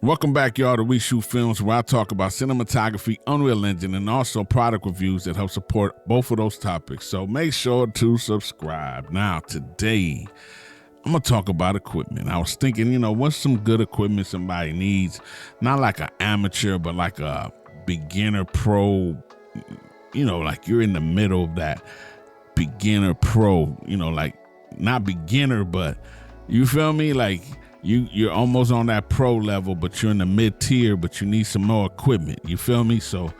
Welcome back, y'all, to We Shoot Films, where I talk about cinematography, Unreal Engine, and also product reviews that help support both of those topics. So make sure to subscribe. Now, today, I'm going to talk about equipment. I was thinking, what's some good equipment somebody needs? Not like an amateur, but like a beginner pro, like you're in the middle of that beginner pro, like not beginner, but you feel me? Like you're almost on that pro level, but you're in the mid tier, but you need some more equipment. You feel me? So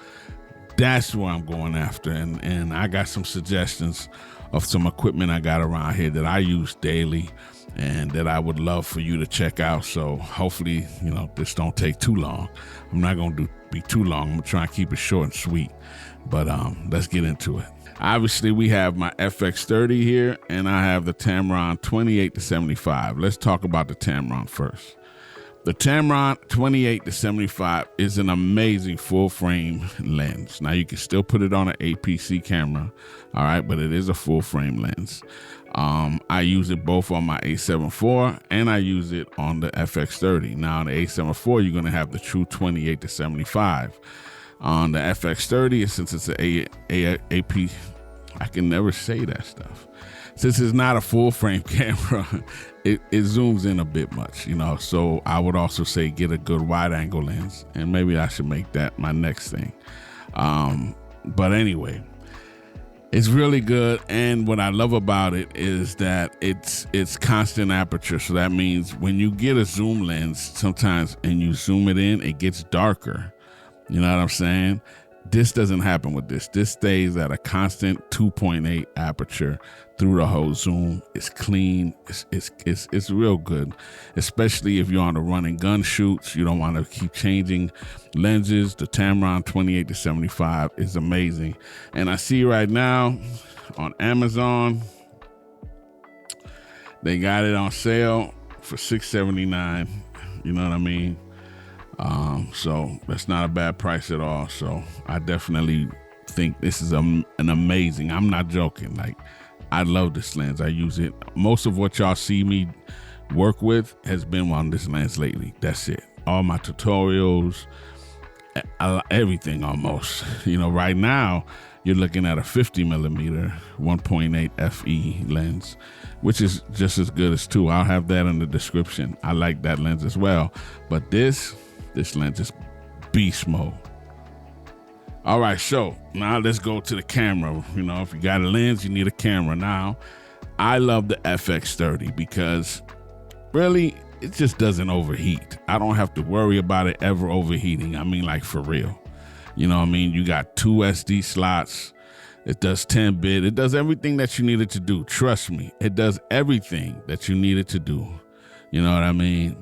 that's where I'm going after. And I got some suggestions of some equipment I got around here that I use daily and that I would love for you to check out. So hopefully, this don't take too long. I'm not going to be too long. I'm going to try and keep it short and sweet, but let's get into it. Obviously, we have my FX30 here, and I have the Tamron 28-75. Let's talk about the Tamron first. The Tamron 28-75 is an amazing full-frame lens. Now, you can still put it on an APC camera, all right, but it is a full-frame lens. I use it both on my A7 IV, and I use it on the FX30. Now, on the A7 IV, you're going to have the true 28-75. On the FX30, since it's an AP, I can never say that stuff. Since it's not a full frame camera, it zooms in a bit much, so I would also say get a good wide angle lens, and maybe I should make that my next thing. But anyway, it's really good, and what I love about it is that it's constant aperture. So that means when you get a zoom lens sometimes and you zoom it in, it gets darker. You know what I'm saying? This doesn't happen with this. This stays at a constant 2.8 aperture through the whole zoom. It's clean. It's real good, especially if you're on the run and gun shoots. You don't want to keep changing lenses. The Tamron 28-75 is amazing. And I see right now on Amazon, they got it on sale for $679. You know what I mean? So that's not a bad price at all. So I definitely think this is an amazing, I'm not joking. Like, I love this lens. I use it. Most of what y'all see me work with has been on this lens lately. That's it. All my tutorials, everything almost. Right now you're looking at a 50 millimeter 1.8 FE lens, which is just as good as 2. I'll have that in the description. I like that lens as well. But this lens is beast mode. All right, so now let's go to the camera. If you got a lens, you need a camera. Now, I love the FX30 because really, it just doesn't overheat. I don't have to worry about it ever overheating. I mean, like, for real. You got 2 SD slots. It does 10-bit. It does everything that you needed to do. Trust me, it does everything that you needed to do. You know what I mean?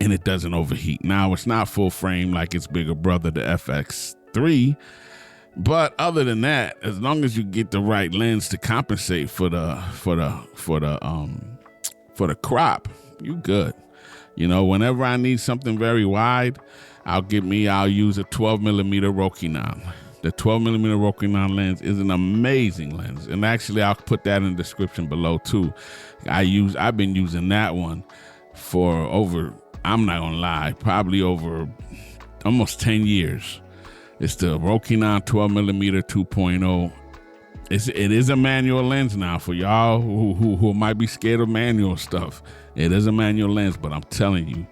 And it doesn't overheat. Now, it's not full frame like its bigger brother, the FX3. But other than that, as long as you get the right lens to compensate for the crop, you good. Whenever I need something very wide, I'll use a 12 millimeter Rokinon. The 12 millimeter Rokinon lens is an amazing lens. And actually, I'll put that in the description below too. I've been using that one for over, I'm not gonna lie, probably over almost 10 years. It's the Rokinon 12 millimeter 2.0. It is a manual lens now for y'all who might be scared of manual stuff. It is a manual lens, but I'm telling you,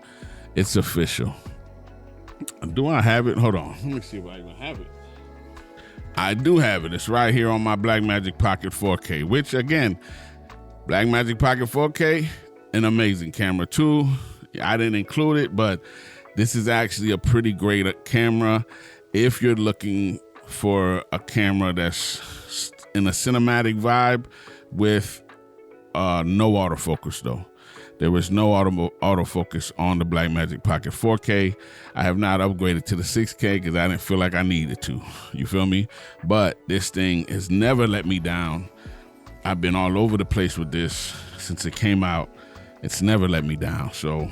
it's official. Do I have it? Hold on. Let me see if I even have it. I do have it. It's right here on my Blackmagic Pocket 4K, which again, Blackmagic Pocket 4K, an amazing camera too. I didn't include it, but this is actually a pretty great camera if you're looking for a camera that's in a cinematic vibe with no autofocus though. There is no autofocus on the Blackmagic Pocket 4K. I have not upgraded to the 6K because I didn't feel like I needed to. You feel me? But this thing has never let me down. I've been all over the place with this since it came out. It's never let me down. So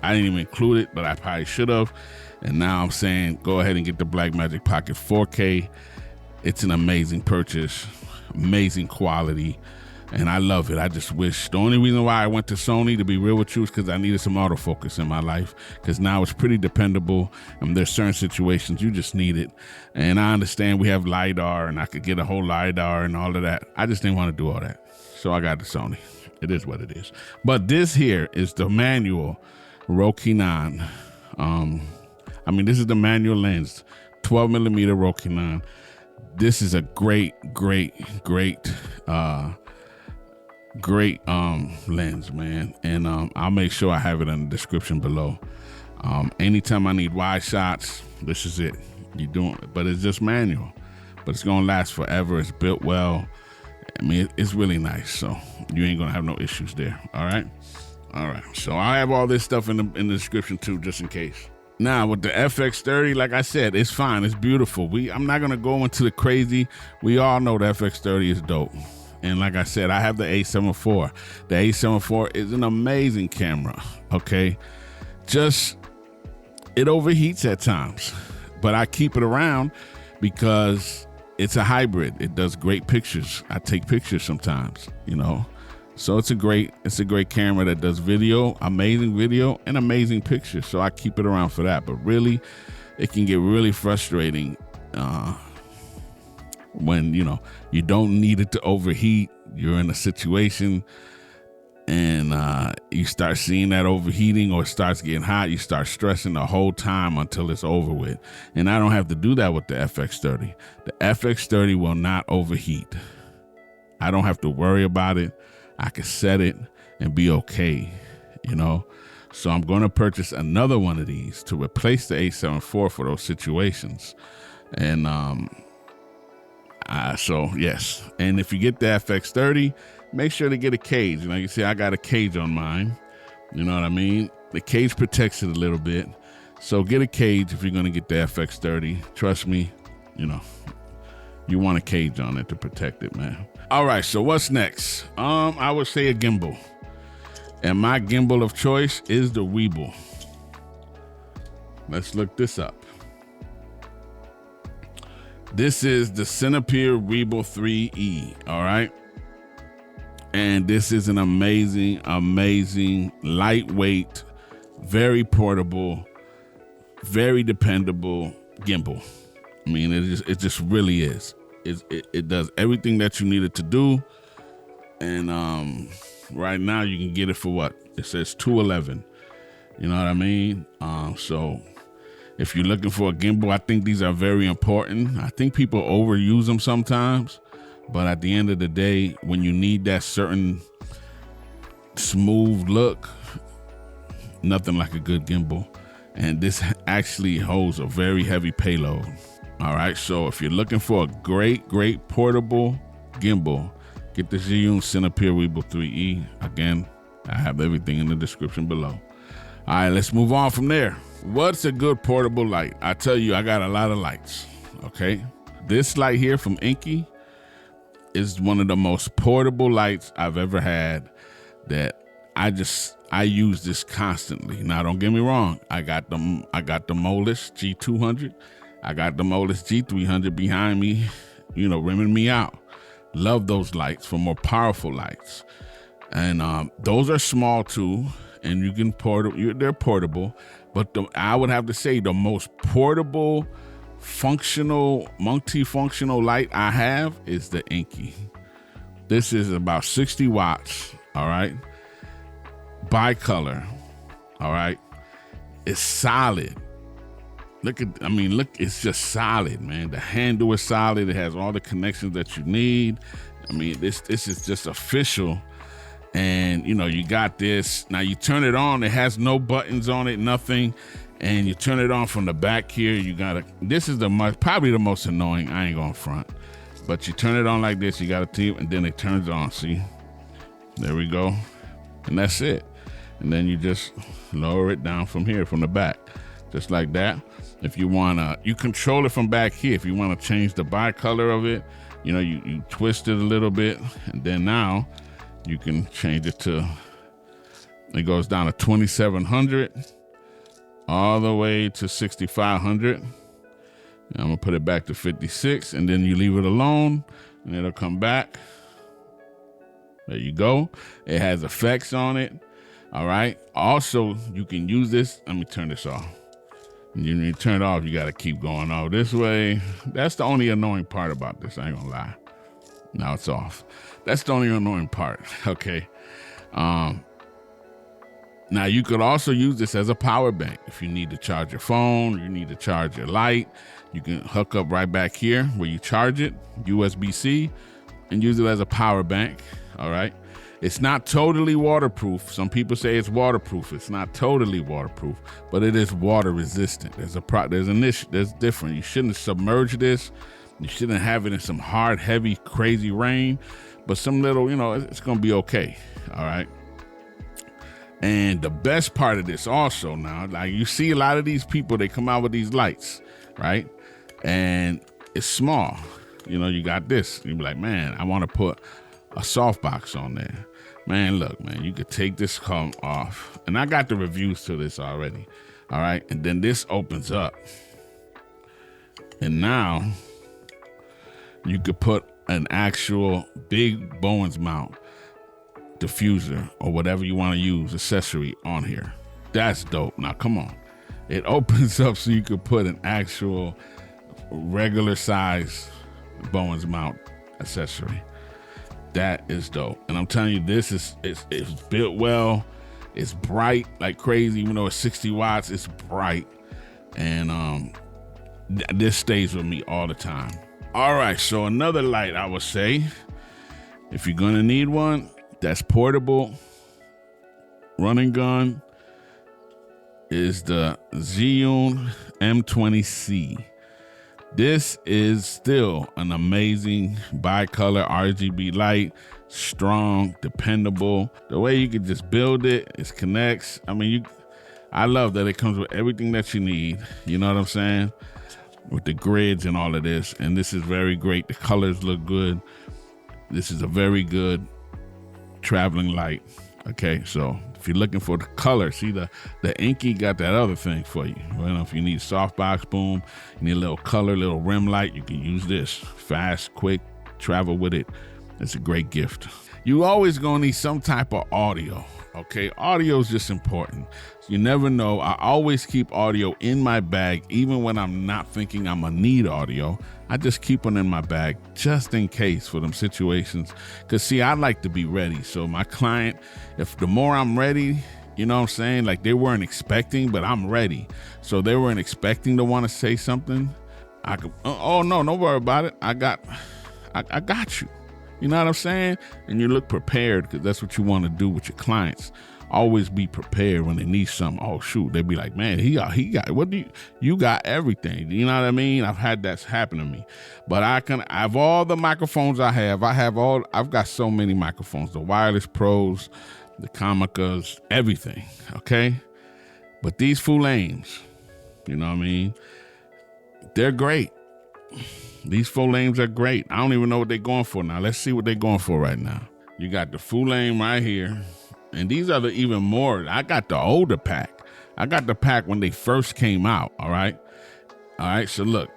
I didn't even include it, but I probably should have. And now I'm saying go ahead and get the Blackmagic Pocket 4K. It's an amazing purchase, amazing quality. and I love it. I just wish, the only reason why I went to Sony, to be real with you, is because I needed some autofocus in my life, because now it's pretty dependable, and there's certain situations you just need it. And I understand we have LiDAR, and I could get a whole LiDAR and all of that. I just didn't want to do all that, so I got the Sony. It is what it is. But this here is the manual Rokinon. I mean, this is the manual lens, 12 millimeter Rokinon. This is a great lens, man. And I'll make sure I have it in the description below. Anytime I need wide shots, this is it. You're doing it, but it's just manual, but it's gonna last forever. It's built well. I mean, it's really nice, so you ain't gonna have no issues there. All right. So I have all this stuff in the description too, just in case. Now with the FX30, like I said, it's fine. It's beautiful. I'm not gonna go into the crazy. We all know the FX30 is dope. And like I said, I have the A7 IV. The A7 IV is an amazing camera. Okay, just it overheats at times, but I keep it around because it's a hybrid. It does great pictures. I take pictures sometimes, you know. So it's a great camera that does video, amazing video, and amazing pictures. So I keep it around for that. But really, it can get really frustrating when, you know, you don't need it to overheat. You're in a situation and you start seeing that overheating, or it starts getting hot. You start stressing the whole time until it's over with. And I don't have to do that with the FX30. The FX30 will not overheat. I don't have to worry about it. I can set it and be okay, you know? So I'm going to purchase another one of these to replace the A7 IV for those situations. And so yes. And if you get the FX30, make sure to get a cage. Like you see, I got a cage on mine. You know what I mean? The cage protects it a little bit. So get a cage if you're going to get the FX30. Trust me, you know, you want a cage on it to protect it, man. All right, so what's next? I would say a gimbal. And my gimbal of choice is the Weeble. Let's look this up. This is the Cinepeer Weeble 3E, all right? And this is an amazing, lightweight, very portable, very dependable gimbal. I mean, it just really is. It does everything that you need it to do. And right now you can get it for what? It says $211. You know what I mean? So if you're looking for a gimbal, I think these are very important. I think people overuse them sometimes, but at the end of the day, when you need that certain smooth look, nothing like a good gimbal. And this actually holds a very heavy payload. All right, so if you're looking for a great portable gimbal, get the Zhiyun Cinepeer Weeble 3E. Again, I have everything in the description below. All right, let's move on from there. What's a good portable light? I tell you, I got a lot of lights, okay? This light here from Inky is one of the most portable lights I've ever had that I use this constantly. Now, don't get me wrong. I got the Molis G200. I got the Molis G300 behind me, you know, rimming me out. Love those lights for more powerful lights. And those are small too, and you can they're portable. But I would have to say the most portable, functional, multifunctional light I have is the Inky. This is about 60 watts, all right? Bicolor, all right? It's solid. Look, it's just solid, man. The handle is solid. It has all the connections that you need. I mean, this is just official. And, you know, you got this. Now, you turn it on. It has no buttons on it, nothing. And you turn it on from the back here. This is probably the most annoying. I ain't going front. But you turn it on like this. You got a tip, and then it turns on. See? There we go. And that's it. And then you just lower it down from here, from the back. Just like that. If you wanna, you control it from back here. If you wanna change the bicolor of it, you know, you twist it a little bit, and then now you can change it to, it goes down to 2700 all the way to 6500. I'm gonna put it back to 56, and then you leave it alone, and it'll come back. There you go. It has effects on it. All right. Also, you can use this. Let me turn this off. You turn it off, you got to keep going all this way. That's the only annoying part about this. I ain't gonna lie. Now it's off. That's the only annoying part. Okay. Now you could also use this as a power bank. If you need to charge your phone, you need to charge your light, you can hook up right back here where you charge it, USB-C, and use it as a power bank. All right. It's not totally waterproof. Some people say it's waterproof. It's not totally waterproof, but it is water resistant. There's an issue. There's different. You shouldn't submerge this. You shouldn't have it in some hard, heavy, crazy rain, but some little, it's going to be okay. All right. And the best part of this also now, like you see a lot of these people, they come out with these lights, right? And it's small. You got this. You be like, man, I want to put a softbox on there. Man, look, man, you could take this comb off. And I got the reviews to this already. All right. And then this opens up. And now you could put an actual big Bowens mount diffuser or whatever you want to use, accessory on here. That's dope. Now, come on. It opens up so you could put an actual regular size Bowens mount accessory. That is dope. And I'm telling you, it's built well. It's bright like crazy. Even though it's 60 watts, it's bright. And this stays with me all the time. All right, so another light I would say, if you're gonna need one that's portable, run and gun, is the Zhiyun M20C. This is still an amazing bicolor RGB light, strong, dependable. The way you can just build it, it connects. I mean, I love that it comes with everything that you need. You know what I'm saying? With the grids and all of this. And this is very great. The colors look good. This is a very good traveling light. Okay, so if you're looking for the color, see the Inky got that other thing for you. If you need softbox boom, you need a little color, little rim light, you can use this. Fast, quick, travel with it. It's a great gift. You always gonna need some type of audio. Okay, audio is just important. You never know. I always keep audio in my bag, even when I'm not thinking I'm gonna need audio. I just keep them in my bag just in case for them situations. Cause see, I like to be ready. So my client, if the more I'm ready, you know what I'm saying? Like they weren't expecting, but I'm ready. So they weren't expecting to want to say something. I could, oh no, don't worry about it. I got you. You know what I'm saying? And you look prepared because that's what you want to do with your clients. Always be prepared when they need something. Oh shoot, they be like, man, he got what do you got everything. You know what I mean? I've had that happen to me. But I have all the microphones I've got so many microphones, the wireless pros, the Comicas, everything. Okay. But these Fulames, you know what I mean? They're great. These Fulames are great. I don't even know what they're going for now. Let's see what they're going for right now. You got the Fulame right here. And these are the even more. I got the older pack. I got the pack when they first came out. All right. All right. So look.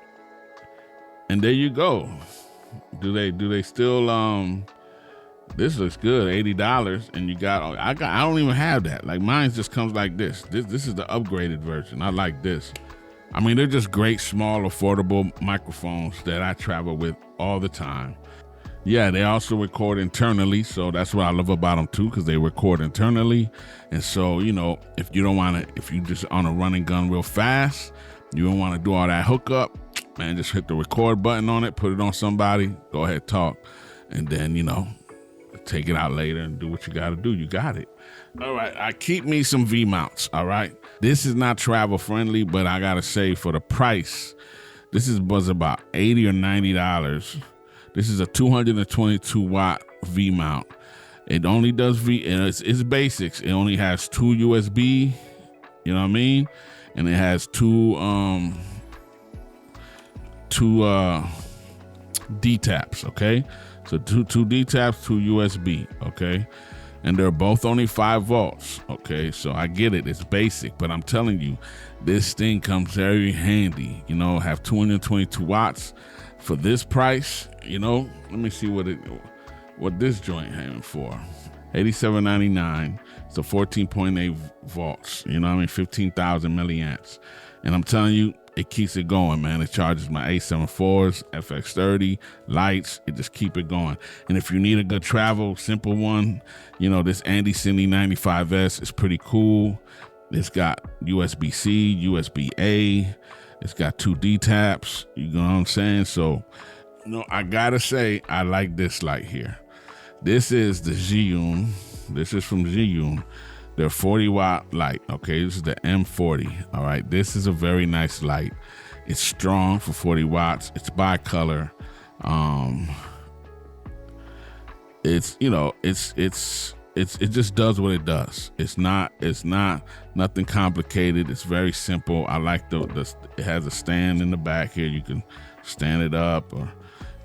And there you go. Do they still this looks good, $80. And you got I don't even have that. Like mine just comes like this. This is the upgraded version. I like this. I mean, they're just great, small, affordable microphones that I travel with all the time. Yeah, they also record internally, so that's what I love about them too, because they record internally. And so, if you just on a run and gun real fast, you don't want to do all that hookup, man, just hit the record button on it, put it on somebody, go ahead, talk, and then, take it out later and do what you got to do. You got it. All right, I keep me some V-mounts, all right? This is not travel friendly, but I got to say for the price, this was about $80 or $90. This is a 222 watt V-mount. It only does it's basics. It only has 2 USB, you know what I mean? And it has two D-taps, okay? So two D-taps, 2 USB, okay? And they're both only 5 volts, okay? So I get it, it's basic, but I'm telling you, this thing comes very handy, have 222 watts for this price, let me see what what this joint having for. $87.99. It's a 14.8 volts. You know what I mean? 15,000 milliamps. And I'm telling you, it keeps it going, man. It charges my A74s, FX30, lights. It just keep it going. And if you need a good travel, simple one, you know, this Andy Cindy 95S is pretty cool. It's got USB-C, USB-A. It's got 2 D taps. You know what I'm saying? So, you know, I gotta say, I like this light here. This is the Zhiyun. This is from Zhiyun. They're 40 watt light. Okay, this is the M40. All right, this is a very nice light. It's strong for 40 watts. It's bicolor. It's, you know, it just does what it does. It's not nothing complicated. It's very simple. I like it has a stand in the back here. You can stand it up or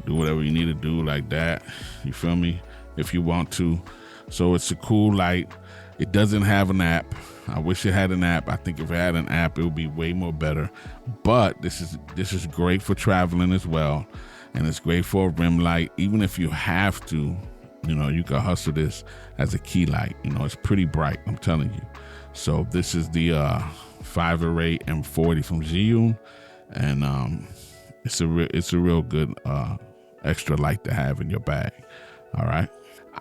do whatever you need to do like that. You feel me? If you want to. So it's a cool light. It doesn't have an app. I wish it had an app. I think if it had an app, it would be way more better. But this is great for traveling as well. And it's great for a rim light. Even if you have to, you know, you can hustle this as a key light. You know, it's pretty bright, I'm telling you. So this is the 5-array M40 from Zhiyun. And it's a real good extra light to have in your bag. All right.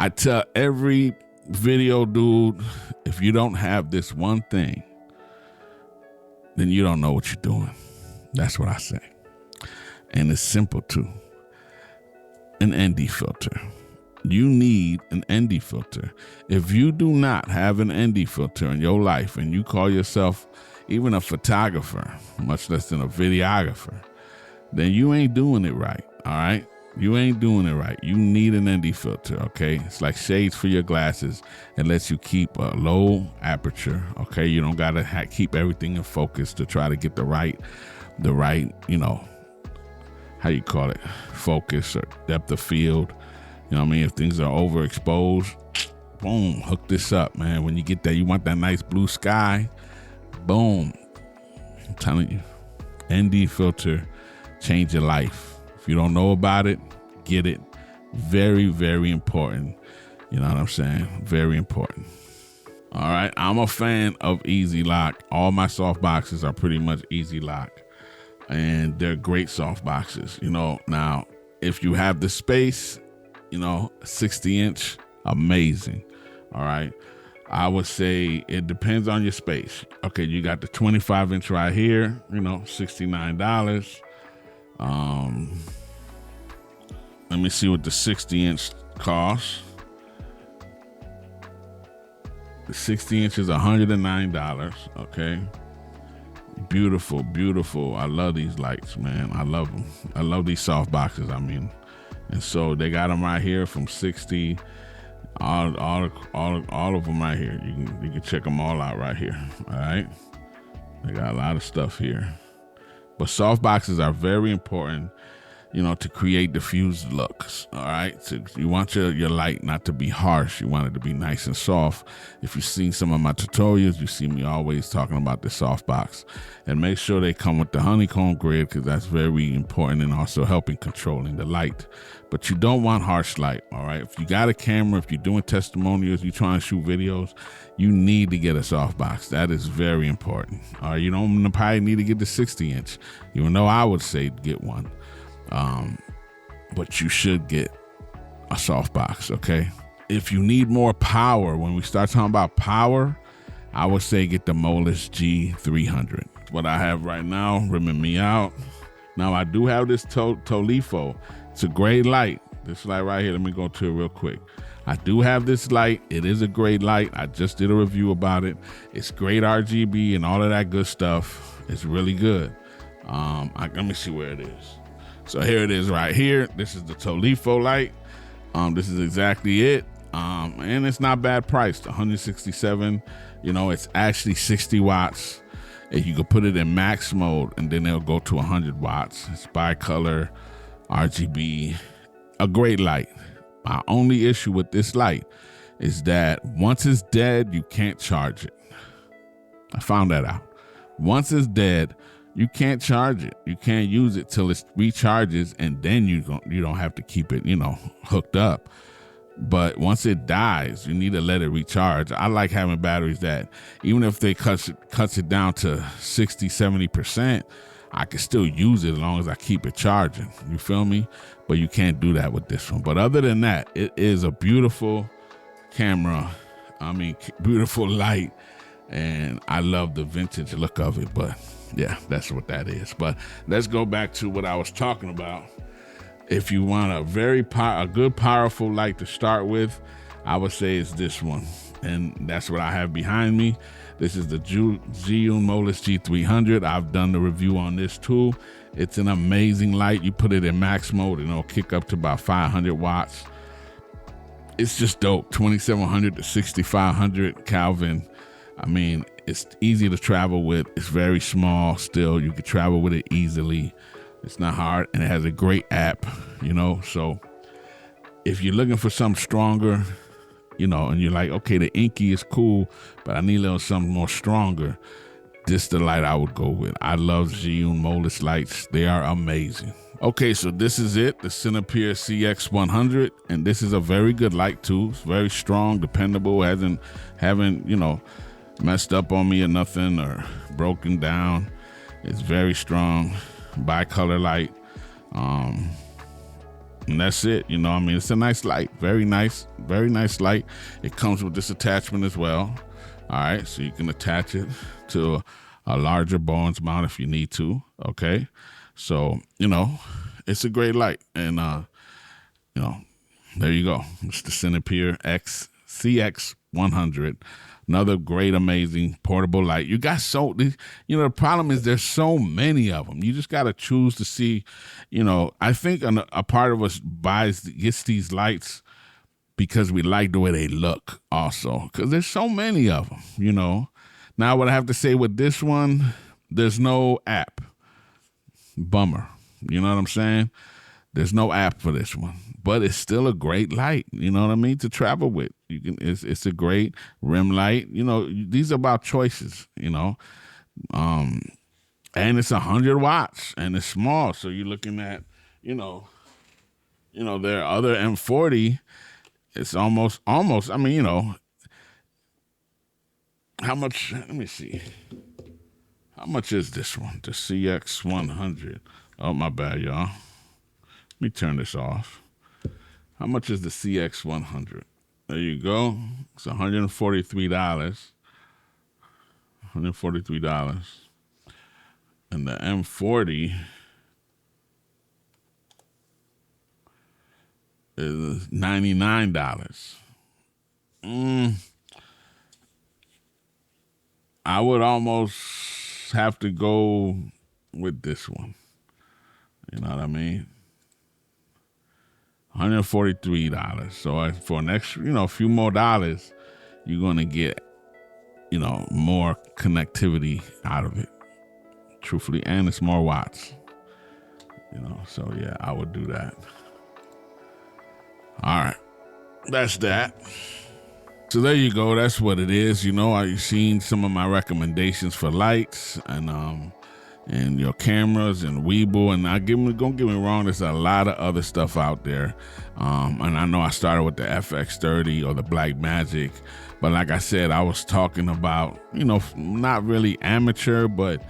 I tell every video dude, if you don't have this one thing, then you don't know what you're doing. That's what I say. And it's simple too. An ND filter. You need an ND filter. If you do not have an ND filter in your life and you call yourself even a photographer, much less than a videographer, then you ain't doing it right. All right. You ain't doing it right. You need an ND filter, okay? It's like shades for your glasses. It lets you keep a low aperture, okay? You don't gotta keep everything in focus to try to get the right, you know, how you call it, focus or depth of field. You know what I mean? If things are overexposed, boom, hook this up, man. When you get that, you want that nice blue sky, boom. I'm telling you, ND filter change your life. If you don't know about it, get it. Very, very important. You know what I'm saying? Very important. All right. I'm a fan of Easy Lock. All my soft boxes are pretty much Easy Lock. And they're great soft boxes. You know, now, if you have the space, you know, 60-inch, amazing. All right. I would say it depends on your space. Okay, you got the 25-inch right here, you know, $69. Let me see what the 60-inch costs. The 60-inch is $109. Okay. Beautiful, beautiful. I love these lights, man. I love them. I love these soft boxes. I mean, and so they got them right here from 60. All of them right here. You can check them all out right here. All right. They got a lot of stuff here. But soft boxes are very important, you know, to create diffused looks. All right. So you want your light not to be harsh. You want it to be nice and soft. If you've seen some of my tutorials, you see me always talking about the soft box. And make sure they come with the honeycomb grid, because that's very important and also helping controlling the light. But you don't want harsh light. All right. If you got a camera, if you're doing testimonials, you're trying to shoot videos, you need to get a soft box. That is very important. All right. You don't probably need to get the 60-inch, even though I would say get one. But you should get a soft box. Okay. If you need more power, when we start talking about power, I would say get the Moelis G300. What I have right now, rimming me out. Now I do have this Tolifo. It's a great light. This light right here, let me go to it real quick. I do have this light. It is a great light. I just did a review about it. It's great RGB and all of that good stuff. It's really good. Let me see where it is. So here it is right here. This is the Tolifo light. This is exactly it. And it's not bad priced, $167. You know, it's actually 60 watts. And you can put it in max mode and then it'll go to 100 watts. It's bicolor, RGB, a great light. My only issue with this light is that once it's dead, you can't charge it. I found that out. Once it's dead, you can't charge it. You can't use it till it recharges, and then you don't have to keep it, you know, hooked up. But once it dies, you need to let it recharge. I like having batteries that even if they cuts it down to 60, 70%, I can still use it as long as I keep it charging. You feel me? But you can't do that with this one. But other than that, it is a beautiful camera. I mean, beautiful light. And I love the vintage look of it. But yeah, that's what that is. But let's go back to what I was talking about. If you want a good, powerful light to start with, I would say it's this one. And that's what I have behind me. This is the Zhiyun Molus G300. I've done the review on this too. It's an amazing light. You put it in max mode and it'll kick up to about 500 watts. It's just dope. 2700 to 6500 Kelvin. I mean, it's easy to travel with. It's very small still. You can travel with it easily. It's not hard, and it has a great app, you know. So if you're looking for something stronger, you know, and you're like, okay, the Inky is cool, but I need a little something more stronger, this is the light I would go with. I love Zhiyun Molus lights. They are amazing. Okay, so this is it, the Cinepeer CX100, and this is a very good light too. It's very strong, dependable, haven't, you know, messed up on me or nothing or broken down. It's very strong, bicolor light. And that's it, you know. I mean, it's a nice light, very nice light. It comes with this attachment as well. All right, so you can attach it to a larger Bones mount if you need to. Okay, so you know, it's a great light, and you know, there you go. It's the Cinepeer CX100. Another great, amazing portable light. You got you know, the problem is there's so many of them. You just got to choose to see, you know, I think a part of us gets these lights because we like the way they look also, because there's so many of them, you know. Now, what I have to say with this one, there's no app. Bummer. You know what I'm saying? There's no app for this one, but it's still a great light. You know what I mean? To travel with. It's a great rim light. You know, these are about choices, you know. And it's 100 watts and it's small. So you're looking at, you know, there are other M40. It's almost, I mean, you know, how much, let me see. How much is this one? The CX100. Oh, my bad, y'all. Let me turn this off. How much is the CX100? There you go. It's $143. $143. And the M40 is $99. I would almost have to go with this one. You know what I mean? $143. So for an extra, you know, a few more dollars, you're going to get, you know, more connectivity out of it, truthfully, and it's more watts, you know. So yeah, I would do that. All right, that's that. So there you go. That's what it is. You know, I've seen some of my recommendations for lights and your cameras and Weeble, and don't get me wrong, there's a lot of other stuff out there. And I know I started with the FX30 or the Black Magic, but like I said, I was talking about, you know, not really amateur, but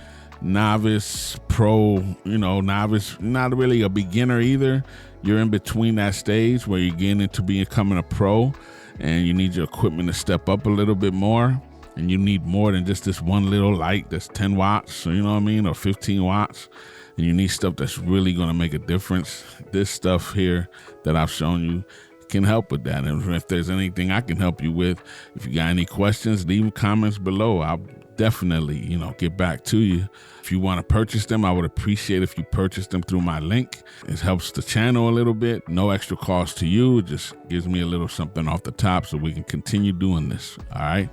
novice, pro, you know, novice, not really a beginner either. You're in between that stage where you're getting into becoming a pro, and you need your equipment to step up a little bit more. And you need more than just this one little light that's 10 watts, so you know what I mean, or 15 watts. And you need stuff that's really going to make a difference. This stuff here that I've shown you can help with that. And if there's anything I can help you with, if you got any questions, leave comments below. I'll definitely, you know, get back to you. If you want to purchase them, I would appreciate if you purchase them through my link. It helps the channel a little bit. No extra cost to you. It just gives me a little something off the top so we can continue doing this. All right.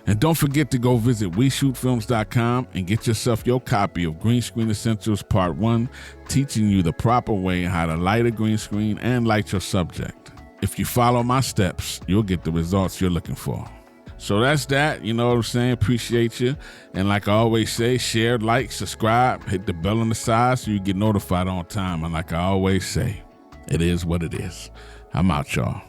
And don't forget to go visit WeShootFilms.com and get yourself your copy of Greenscreen Essentials Part 1, teaching you the proper way how to light a green screen and light your subject. If you follow my steps, you'll get the results you're looking for. So that's that, you know what I'm saying? Appreciate you. And like I always say, share, like, subscribe, hit the bell on the side so you get notified on time. And like I always say, it is what it is. I'm out, y'all.